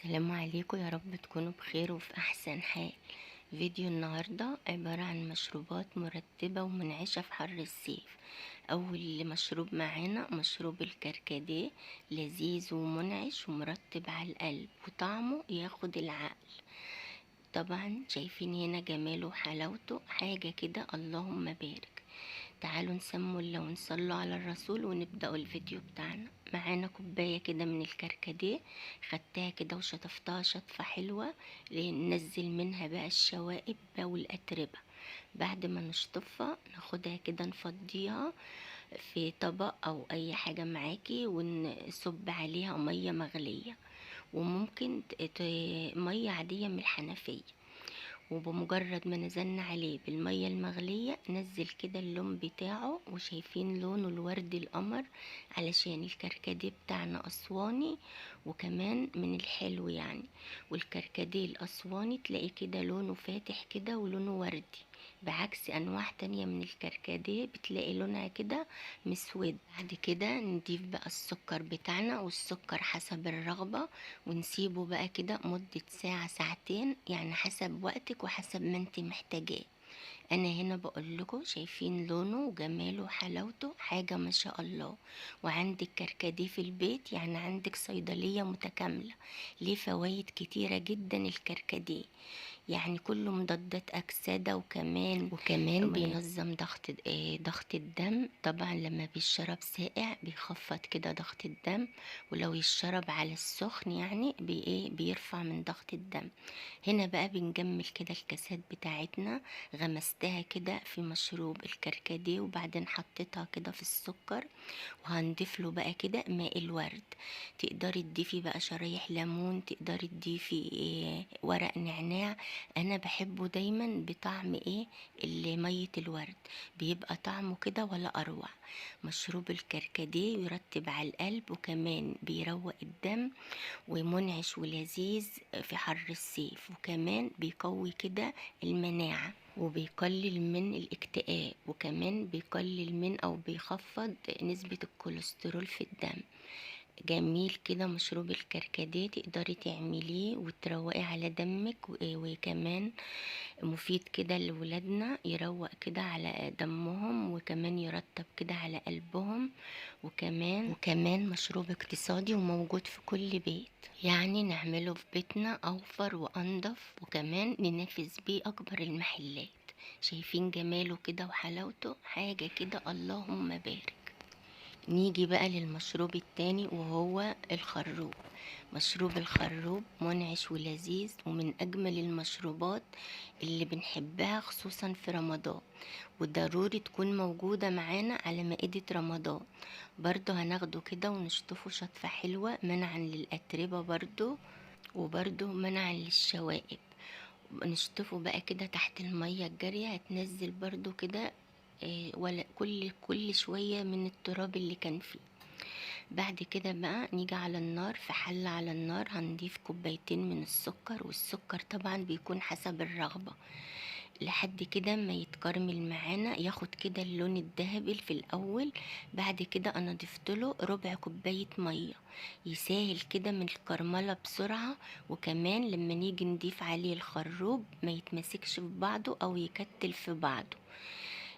السلام عليكم، يا رب تكونوا بخير وفي احسن حال. فيديو النهاردة عبارة عن مشروبات مرتبة ومنعشة في حر الصيف. اول مشروب معانا مشروب الكركديه، لذيذ ومنعش ومرطب على القلب وطعمه ياخد العقل. طبعا شايفين هنا جماله وحلاوته، حاجة كده اللهم بارك. تعالوا نسموا الله ونصلوا على الرسول ونبدأ الفيديو بتاعنا. معانا كوباية كده من الكركديه، خدتها كده وشطفتها شطفة حلوة ننزل منها بقى الشوائب والأتربة. بعد ما نشطفها ناخدها كده نفضيها في طبق أو أي حاجة معاكي، ونصب عليها مية مغلية، وممكن مية عادية من الحنفية. وبمجرد ما نزلنا عليه بالمية المغلية نزل كده اللون بتاعه، وشايفين لونه الورد القمر، علشان الكركديه بتاعنا أسواني وكمان من الحلو يعني. والكركديه الأسواني تلاقي كده لونه فاتح كده ولونه وردي، بعكس أنواع تانية من الكركديه بتلاقي لونها كده مسود. بعد كده نضيف بقى السكر بتاعنا، والسكر حسب الرغبة، ونسيبه بقى كده مدة ساعة ساعتين، يعني حسب وقتك وحسب ما انت محتاجاه. انا هنا بقول لكم شايفين لونه وجماله وحلاوته، حاجة ما شاء الله. وعندك كركديه في البيت، يعني عندك صيدلية متكاملة. ليه فوائد كتيرة جدا الكركديه، يعني كله مضادات أكسدة، وكمان بينظم ضغط الدم. طبعا لما بيشرب ساقع بيخفض كده ضغط الدم، ولو يشرب على السخن يعني بيرفع من ضغط الدم. هنا بقى بنجمل كده الكاسات بتاعتنا، غمستها كده في مشروب الكركديه وبعدين حطيتها كده في السكر، وهنضيف له بقى كده ماء الورد. تقدري تضيفي بقى شرايح ليمون، تقدري تضيفي ورق نعناع. انا بحبه دايما بطعم اللي مية الورد، بيبقى طعمه كده ولا اروع. مشروب الكركديه يرطب على القلب، وكمان بيروق الدم، ومنعش ولذيذ في حر الصيف، وكمان بيقوي كده المناعة، وبيقلل من الاكتئاب، وكمان بيقلل من او بيخفض نسبة الكوليسترول في الدم. جميل كده مشروب الكركديه، تقدري تعمليه وتروقي على دمك، وكمان مفيد كده لولادنا، يروق كده على دمهم، وكمان يرطب كده على قلبهم. وكمان مشروب اقتصادي وموجود في كل بيت، يعني نعمله في بيتنا اوفر وانضف، وكمان ننافس بيه اكبر المحلات. شايفين جماله كده وحلاوته، حاجة كده اللهم بارك. نيجي بقى للمشروب التاني وهو الخروب. مشروب الخروب منعش ولذيذ، ومن أجمل المشروبات اللي بنحبها خصوصا في رمضان، وضروري تكون موجودة معانا على مائدة رمضان. برضو هناخده كده ونشطفه شطفة حلوة منعا للأتربة برضو، وبرضو منعا للشوائب. نشطفه بقى كده تحت المية الجارية، هتنزل برضو كده ولا كل شوية من التراب اللي كان فيه. بعد كده بقى نيجي على النار، في حلة على النار هنضيف كوبايتين من السكر، والسكر طبعا بيكون حسب الرغبة، لحد كده ما يتكرمل معانا، ياخد كده اللون الذهبي في الاول. بعد كده انا ضفت له ربع كوباية مية، يساهل كده من الكرملة بسرعة، وكمان لما نيجي نضيف عليه الخروب ما يتمسكش في بعضه او يكتل في بعضه.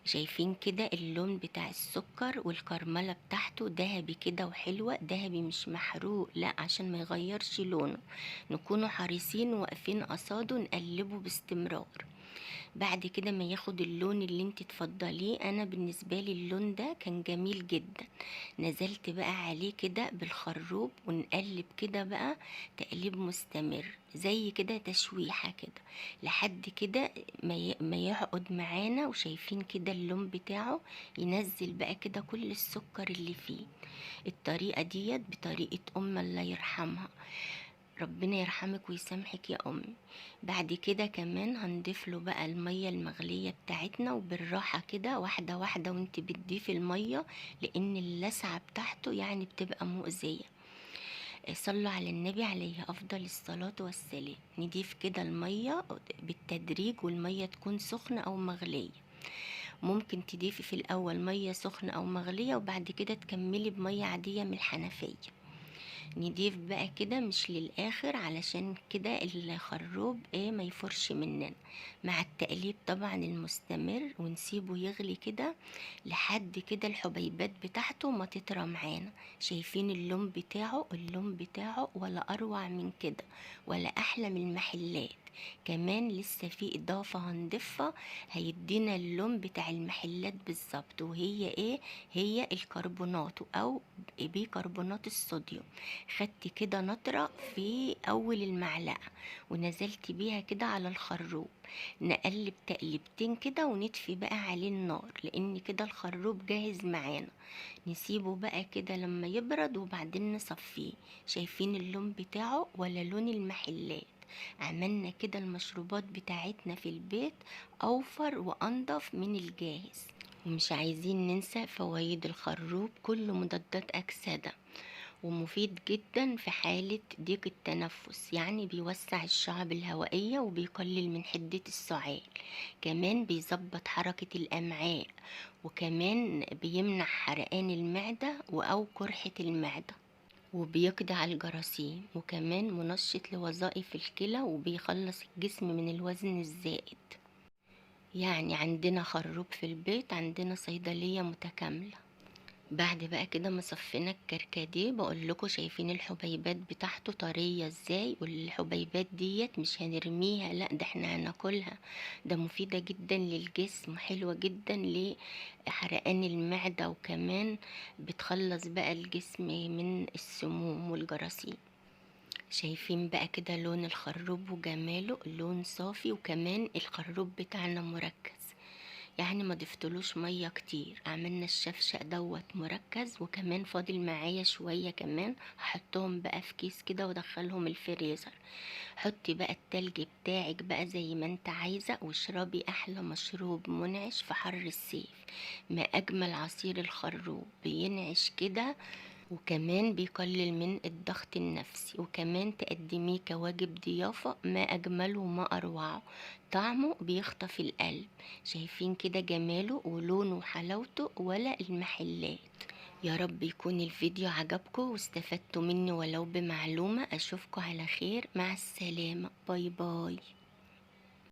شايفين كده اللون بتاع السكر والكرملة بتاعته ذهبي كده وحلوة، ذهبي مش محروق، لا، عشان ما يغيرش لونه. نكونوا حريصين واقفين قصاده نقلبه باستمرار. بعد كده ما ياخد اللون اللي انت تفضليه، انا بالنسبة لي اللون ده كان جميل جدا. نزلت بقى عليه كده بالخروب ونقلب كده بقى تقليب مستمر، زي كده تشويحة كده، لحد كده ما يعقد معانا. وشايفين كده اللون بتاعه ينزل بقى كده كل السكر اللي فيه. الطريقة ديت بطريقة الله يرحمها، ربنا يرحمك ويسامحك يا امي. بعد كده كمان هنضيف له بقى المية المغلية بتاعتنا، وبالراحة كده واحدة واحدة وانت بتضيف المية، لان اللسعة بتاعته يعني بتبقى مؤذية. صلوا على النبي عليه افضل الصلاة والسلام. نضيف كده المية بالتدريج، والمية تكون سخنة او مغلية. ممكن تضيفي في الاول مية سخنة او مغلية، وبعد كده تكملي بمية عادية من الحنفية. نضيف بقى كده مش للاخر علشان كده الخروب ما يفرش مننا، مع التقليب طبعا المستمر، ونسيبه يغلي كده لحد كده الحبيبات بتاعته ما تطرى معانا. شايفين اللون بتاعه؟ اللون بتاعه ولا اروع من كده، ولا احلى من المحلات. كمان لسه في اضافة هنضيفها هيدينا اللون بتاع المحلات بالظبط، وهي هي الكربونات او بيكربونات الصوديوم. خدت كده نطرة في اول المعلقة ونزلت بيها كده على الخروب، نقلب تقلبتين كده ونطفي بقى عليه النار، لان كده الخروب جاهز معانا. نسيبه بقى كده لما يبرد وبعدين نصفيه. شايفين اللون بتاعه ولا لون المحلات؟ عملنا كده المشروبات بتاعتنا في البيت اوفر وانضف من الجاهز. ومش عايزين ننسى فوائد الخروب، كله مضادات أكسدة، ومفيد جدا في حالة ضيق التنفس، يعني بيوسع الشعب الهوائية وبيقلل من حدة السعال. كمان بيظبط حركة الأمعاء، وكمان بيمنع حرقان المعدة أو قرحة المعدة، وبيقضي على الجراثيم، وكمان منشط لوظائف الكلى، وبيخلص الجسم من الوزن الزائد. يعني عندنا خروب في البيت، عندنا صيدلية متكاملة. بعد بقى كده ما صفينا الكركديه، بقول لكم شايفين الحبيبات بتاعته طرية ازاي؟ والحبيبات ديت مش هنرميها، لا ده احنا هناكلها. ده مفيدة جدا للجسم، حلوة جدا لحرقان المعدة، وكمان بتخلص بقى الجسم من السموم والجراثيم. شايفين بقى كده لون الخروب وجماله، لون صافي، وكمان الخروب بتاعنا مركز، يعني ما ضفتلوش ميه كتير. عملنا الشفشق دوت مركز، وكمان فاضل معايا شويه كمان هحطهم بقى في كيس كده وادخلهم الفريزر. حطي بقى التلج بتاعك بقى زي ما انت عايزه، واشربي احلى مشروب منعش في حر الصيف. ما اجمل عصير الخروب، بينعش كده، وكمان بيقلل من الضغط النفسي، وكمان تقدميه كواجب ضيافة. ما أجمله وما أروعه، طعمه بيخطف القلب. شايفين كده جماله ولونه وحلاوته ولا المحلات؟ يا رب يكون الفيديو عجبكم واستفدتوا مني ولو بمعلومة. أشوفكم على خير، مع السلامة، باي باي.